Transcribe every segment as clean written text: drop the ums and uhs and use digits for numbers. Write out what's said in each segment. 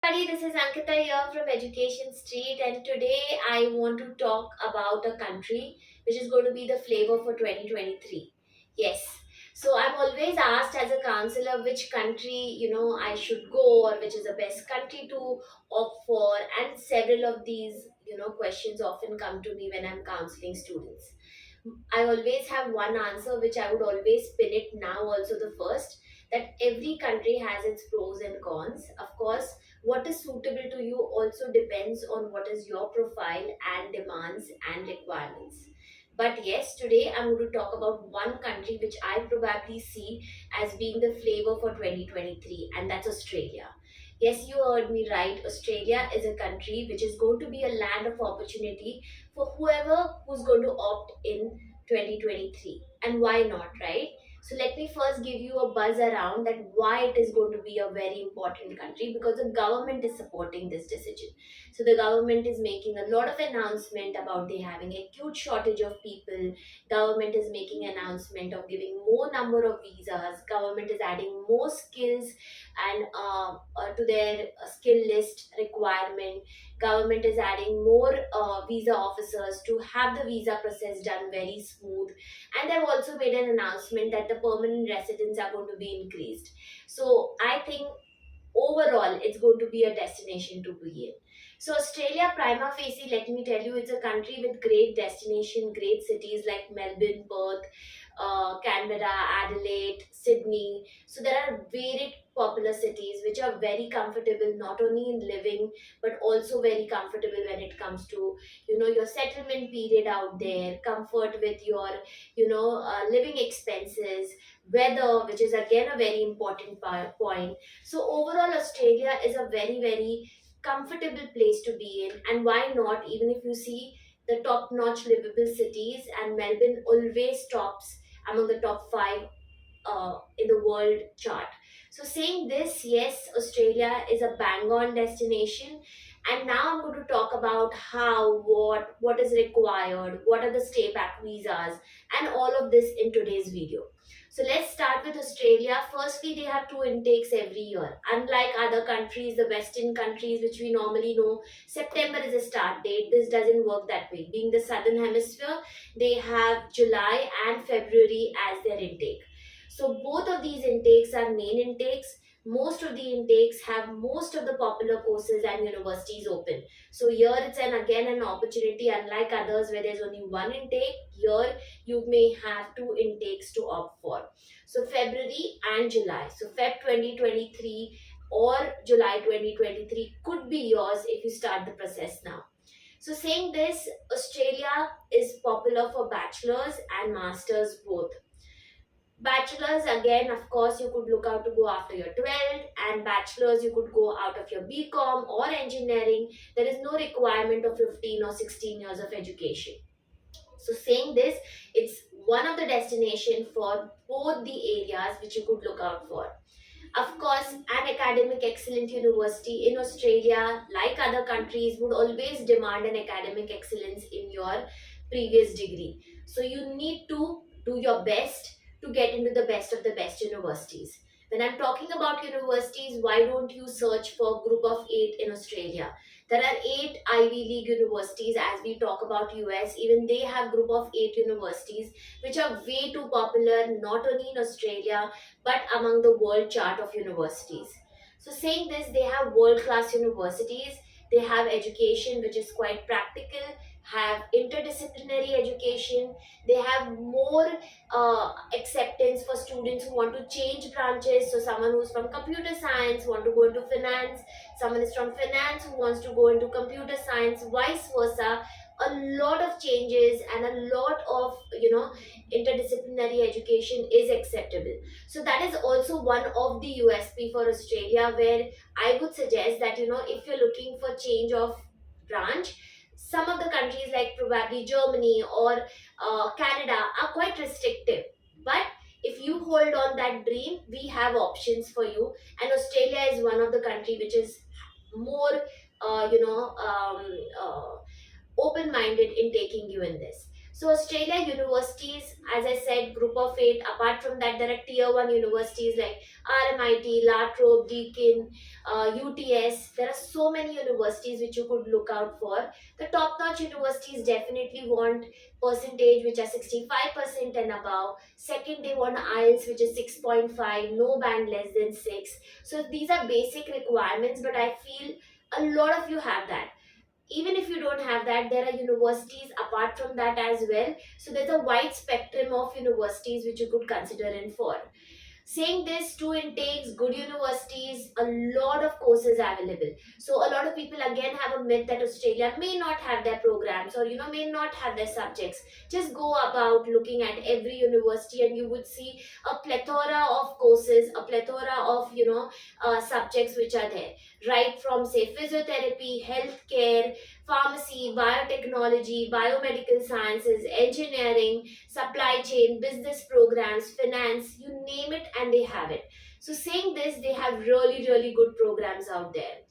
Everybody, this is Ankita here from Education Street, and today I want to talk about a country which is going to be the flavor for 2023. Yes, so I'm always asked as a counselor which country I should go, or which is the best country to opt for, and several of these questions often come to me when I'm counseling students. I always have one answer which I would always pin it now, also the first, that every country has its pros and cons. Of course, what is suitable to you also depends on what is your profile and demands and requirements. But yes, today I'm going to talk about one country which I probably see as being the flavor for 2023, and that's Australia. Yes, you heard me right. Australia is a country which is going to be a land of opportunity for whoever who's going to opt in 2023. And why not, right? So let me first give you a buzz around that why it is going to be a very important country, because the government is supporting this decision. So the government is making a lot of announcement about they having a huge shortage of people. Government is making announcement of giving more number of visas. Government is adding more skills and to their skill list requirement. Government is adding more visa officers to have the visa process done very smooth, and they've also made an announcement that the permanent residents are going to be increased. So I think overall it's going to be a destination to be in. So Australia prima facie, let me tell you, it's a country with great destination, great cities like Melbourne, Perth, Canberra, Adelaide, Sydney. So there are very popular cities which are very comfortable not only in living but also very comfortable when it comes to your settlement period out there, comfort with your living expenses, weather, which is again a very important point. So overall, Australia is a very, very comfortable place to be in. And why not? Even if you see the top notch livable cities, and Melbourne always tops among the top five in the world chart. So saying this, yes, Australia is a bang on destination. And now I'm going to talk about how, what is required, what are the stay back visas, and all of this in today's video. So let's start with Australia. Firstly, they have two intakes every year. Unlike other countries, the Western countries, which we normally know, September is a start date. This doesn't work that way. Being the Southern Hemisphere, they have July and February as their intake. So both of these intakes are main intakes. Most of the intakes have most of the popular courses and universities open. So here it's again an opportunity, unlike others where there's only one intake. Here you may have two intakes to opt for. So February and July. So Feb 2023 or July 2023 could be yours if you start the process now. So saying this, Australia is popular for bachelors and masters both. Bachelor's, again, of course, you could look out to go after your 12th, and bachelor's, you could go out of your BCom or engineering. There is no requirement of 15 or 16 years of education. So, saying this, it's one of the destination for both the areas which you could look out for. Of course, an academic excellent university in Australia, like other countries, would always demand an academic excellence in your previous degree. So you need to do your best to get into the best of the best universities. When I'm talking about universities, why don't you search for group of 8 in Australia? There are 8 Ivy League universities. As we talk about US, even they have group of 8 universities which are way too popular, not only in Australia but among the world chart of universities. So, saying this, they have world class universities, they have education which is quite practical, have interdisciplinary education, they have more acceptance for students who want to change branches. So, someone who's from computer science want to go into finance, someone is from finance who wants to go into computer science, vice versa. A lot of changes and a lot of interdisciplinary education is acceptable. So that is also one of the USP for Australia, where I would suggest that if you're looking for change of branch, some of the countries like probably Germany or Canada are quite restrictive. But if you hold on that dream, we have options for you, and Australia is one of the country which is more uh, you know um, uh, open minded in taking you in this. So Australia universities, as I said, group of eight. Apart from that, there are tier one universities like RMIT, La Trobe, Deakin, UTS. There are so many universities which you could look out for. The top notch universities definitely want percentage which are 65% and above. Second, they want IELTS which is 6.5, no band less than 6. So these are basic requirements, but I feel a lot of you have that. Even if you don't have that, there are universities apart from that as well. So there's a wide spectrum of universities which you could consider in for. Saying this, two intakes, good universities, a lot of courses available. So a lot of people again have a myth that Australia may not have their programs, or may not have their subjects. Just go about looking at every university and you would see a plethora of courses, a plethora of subjects which are there, right from say physiotherapy, healthcare, pharmacy, biotechnology, biomedical sciences, engineering, supply chain, business programs, finance, you name it, and they have it. So, saying this, they have really, really good programs out there.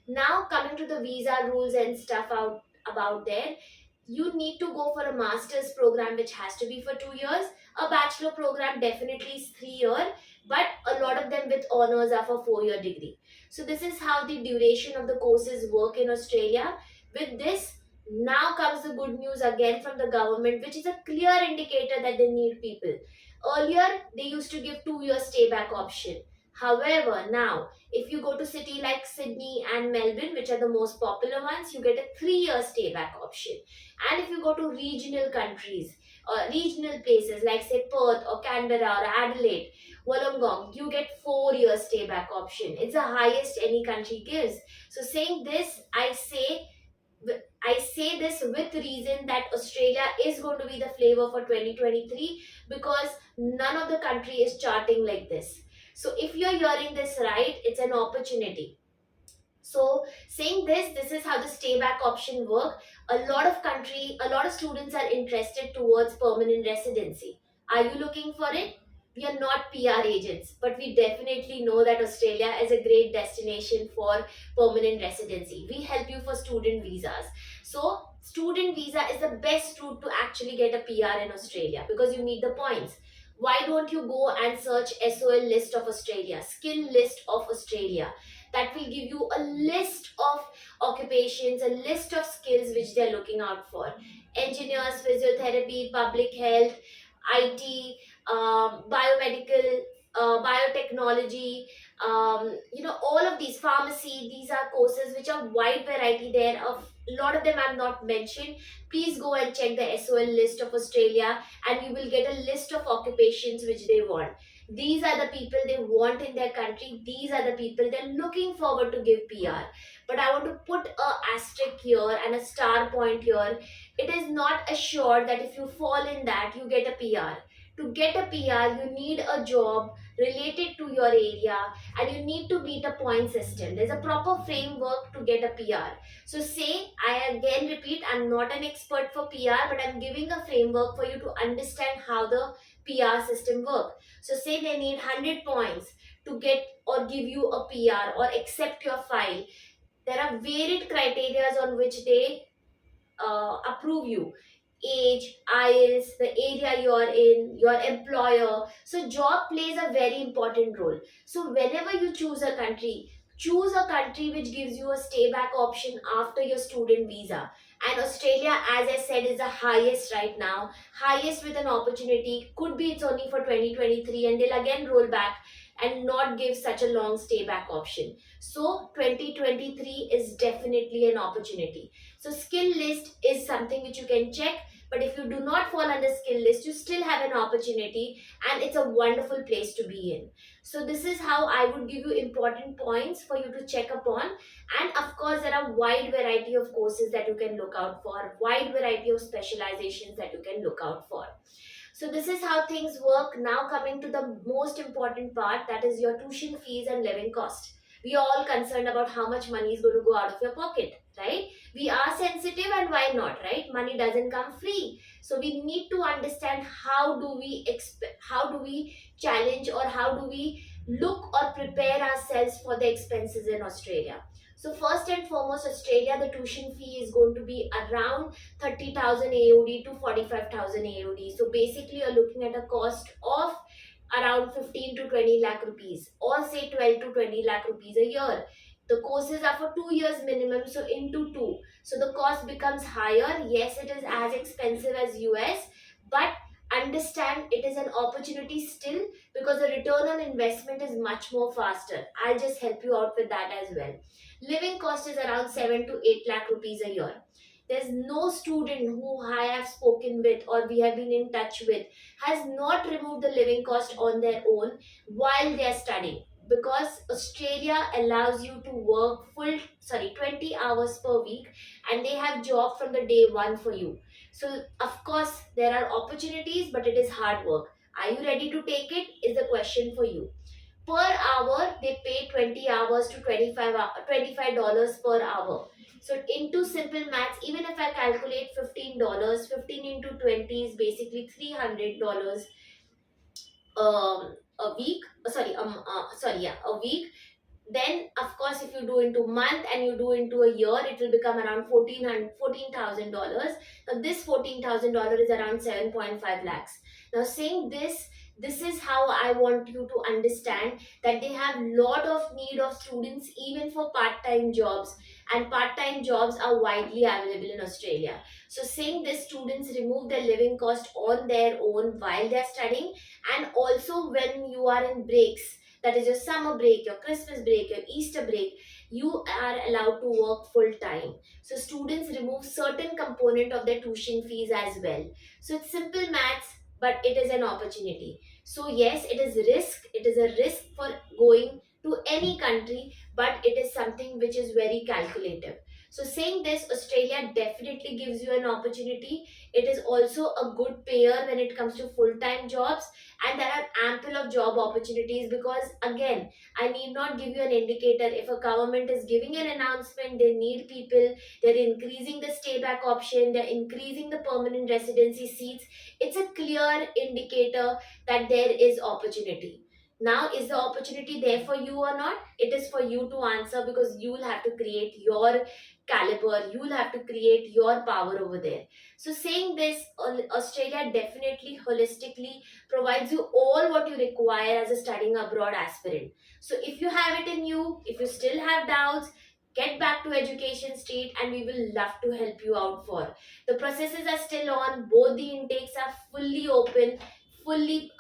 Now, coming to the visa rules and stuff out about there, you need to go for a master's program which has to be for 2 years. A bachelor program definitely is 3 year, but a lot of them with honors are for 4 year degree. So this is how the duration of the courses work in Australia. With this, now comes the good news again from the government, which is a clear indicator that they need people. Earlier, they used to give 2 year stay back option. However, now if you go to city like Sydney and Melbourne, which are the most popular ones, you get a 3 year stay back option. And if you go to regional countries, regional places like say Perth or Canberra or Adelaide, Wollongong, you get 4 year stay back option. It's the highest any country gives. So saying this, I say this with reason that Australia is going to be the flavor for 2023 because none of the country is charting like this. So if you're hearing this right, it's an opportunity. So saying this is how the stay back option work. A lot of students are interested towards permanent residency. Are you looking for it? We are not PR agents, but we definitely know that Australia is a great destination for permanent residency. We help you for student visas. So student visa is the best route to actually get a PR in Australia because you need the points. Why don't you go and search SOL list of Australia, skill list of Australia? That will give you a list of occupations, a list of skills which they're looking out for. Engineers, physiotherapy, public health, IT, biomedical, biotechnology, all of these, pharmacy, these are courses which are wide variety there. Of a lot of them I'm not mentioned. Please go and check the SOL list of Australia and you will get a list of occupations which they want. These are the people they want in their country. These are the people they're looking forward to give PR. But I want to put a asterisk here and a star point here. It is not assured that if you fall in that, you get a PR. To get a PR, you need a job related to your area and you need to meet a point system. There's a proper framework to get a PR. So say, I again repeat, I'm not an expert for PR, but I'm giving a framework for you to understand how the PR system works. So say they need 100 points to get or give you a PR or accept your file. There are varied criteria on which they approve you. Age, IELTS, the area you're in, your employer. So job plays a very important role. So whenever you choose a country which gives you a stay back option after your student visa. And Australia, as I said, is the highest right now, highest with an opportunity. Could be it's only for 2023 and they'll again roll back and not give such a long stay back option. So 2023 is definitely an opportunity. So skill list is something which you can check, but if you do not fall under skill list, you still have an opportunity and it's a wonderful place to be in. So this is how I would give you important points for you to check upon. And of course, there are wide variety of courses that you can look out for, wide variety of specializations that you can look out for. So this is how things work. Now coming to the most important part, that is your tuition fees and living cost. We are all concerned about how much money is going to go out of your pocket, right? We are sensitive and why not, right? Money doesn't come free. So we need to understand how do we challenge or how do we look or prepare ourselves for the expenses in Australia. So first and foremost, Australia, the tuition fee is going to be around 30,000 AUD to 45,000 AUD. So basically, you're looking at a cost of around 15 to 20 lakh rupees, or say 12 to 20 lakh rupees a year. The courses are for 2 years minimum, so into two. So the cost becomes higher. Yes, it is as expensive as US, but understand it is an opportunity still, because the return on investment is much more faster. I'll just help you out with that as well. Living cost is around 7 to 8 lakh rupees a year. There's no student who I have spoken with or we have been in touch with has not removed the living cost on their own while they are studying, because Australia allows you to work 20 hours per week, and they have job from the day one for you. So of course there are opportunities, but it is hard work. Are you ready to take it is the question for you. Per hour they pay 20 hours to $25 per hour. So into simple maths, even if I calculate $15, 15 into 20 is basically $300 a week. A week. Then of course if you do into month and you do into a year, it will become around $14,000. Now this $14,000 is around 7.5 lakhs. Now saying this is how I want you to understand that they have lot of need of students even for part-time jobs, and part-time jobs are widely available in Australia. So saying this, students remove their living cost on their own while they're studying, and also when you are in breaks, that is your summer break, your Christmas break, your Easter break, you are allowed to work full time. So students remove certain component of their tuition fees as well. So it's simple maths, but it is an opportunity. So yes, it is risk. It is a risk for going to any country, but it is something which is very calculative. So saying this, Australia definitely gives you an opportunity. It is also a good payer when it comes to full-time jobs, and there are ample of job opportunities, because again, I need not give you an indicator. If a government is giving an announcement they need people, they're increasing the stay back option, they're increasing the permanent residency seats, it's a clear indicator that there is opportunity. Now is the opportunity there for you or not? It is for you to answer, because you will have to create your caliber, you will have to create your power over there. So saying this, Australia definitely holistically provides you all what you require as a studying abroad aspirant. So if you have it in you, if you still have doubts, get back to Education Street and we will love to help you out for. The processes are still on, both the intakes are fully open, fully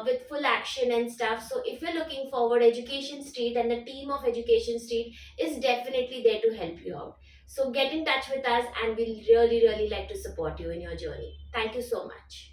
with full action and stuff. So if you're looking forward, Education Street and the team of Education Street is definitely there to help you out. So get in touch with us and we'll really like to support you in your journey. Thank you so much.